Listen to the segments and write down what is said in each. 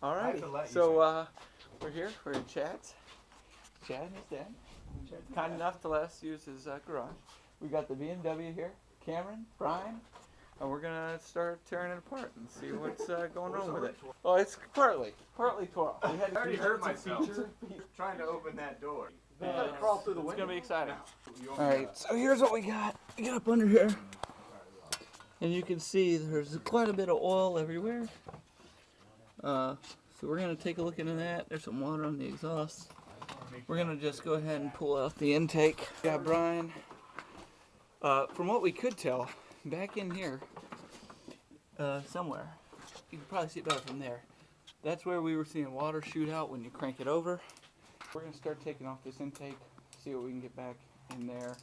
Alrighty, so we're here. We're in Chad's. Chad and his dad. Kind enough to let us use his garage. We got the BMW here. Cameron, Brian, and we're gonna start tearing it apart and see what's going on with it. Oh, it's partly tore off. We had I already hurt myself trying to open that door. You gotta crawl through the window. It's gonna be exciting. Alright, so here's what we got. We got up under here. And you can see there's quite a bit of oil everywhere. So we're going to take a look into that. There's some water on the exhaust. We're going to just go ahead and pull out the intake. Yeah, Brian. From what we could tell, back in here, somewhere, you can probably see it better from there. That's where we were seeing water shoot out when you crank it over. We're going to start taking off this intake, see what we can get back in there,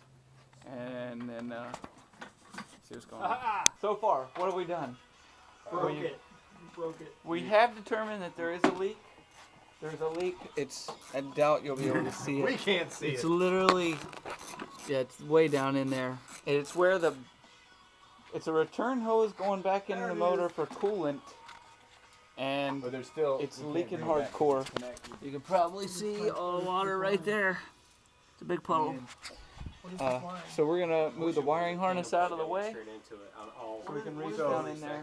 and then see what's going on. So far, what have we done? Broke it. We have determined that there is a leak. There's a leak. I doubt you'll be able to see it. We can't see it. It's literally, yeah, it's way down in there. It's where it's a return hose going back into the motor for coolant. And it's leaking hardcore. You can probably see all the water right there. It's a big puddle. So we're going to move the wiring harness out of the way so we can reach down in there.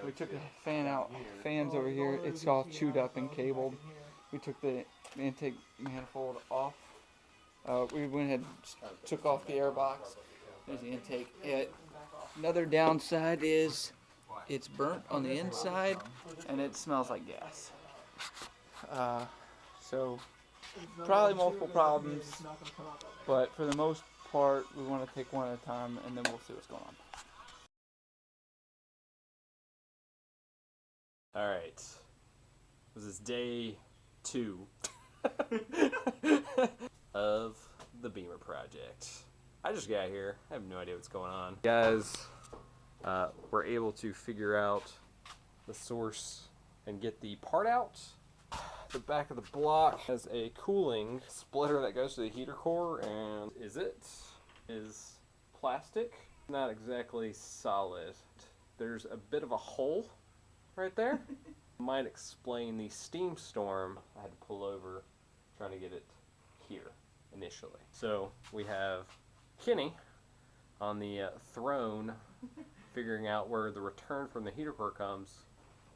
We took the fan out. Fan's over here. It's all chewed up and cabled. We took the intake manifold off. We went ahead and took off the air box. There's the intake. Another downside is it's burnt on the inside and it smells like gas. So probably multiple problems, but for the most part we want to take one at a time and then we'll see what's going on. Alright, this is day 2 of the Beamer project. I just got here, I have no idea what's going on. Guys, we're able to figure out the source and get the part out. The back of the block has a cooling splitter that goes to the heater core, and is plastic, not exactly solid. There's a bit of a hole right there. Might explain the steam storm I had to pull over trying to get it here initially. So we have Kenny on the throne figuring out where the return from the heater core comes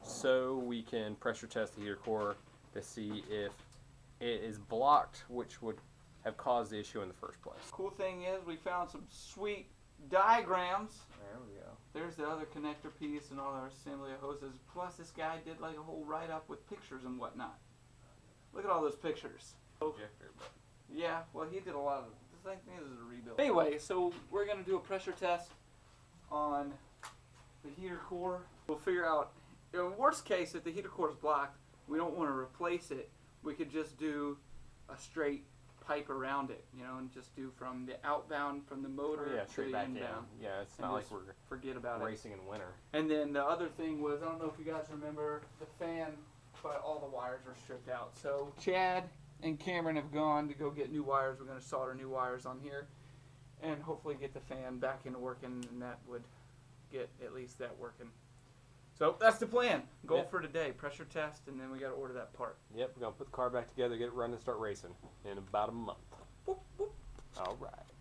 so we can pressure test the heater core to see if it is blocked, which would have caused the issue in the first place. Cool thing is we found some sweet diagrams. There we go. There's the other connector piece and all our assembly of hoses. Plus this guy did like a whole write-up with pictures and whatnot. Look at all those pictures. Yeah, well he did a lot of this. I think this is a rebuild. Anyway, so we're going to do a pressure test on the heater core. We'll figure out, in worst case, if the heater core is blocked, we don't want to replace it. We could just do a straight pipe around it, you know, and just do from the outbound from the motor to the inbound. Yeah, it's not like we're forget about racing in winter. And then the other thing was, I don't know if you guys remember, the fan, but all the wires were stripped out. So Chad and Cameron have gone to go get new wires. We're going to solder new wires on here and hopefully get the fan back into working, and that would get at least that working. So that's the plan. Goal for today, pressure test, and then we got to order that part. Yep, we're going to put the car back together, get it running, and start racing in about a month. Boop, boop. All right.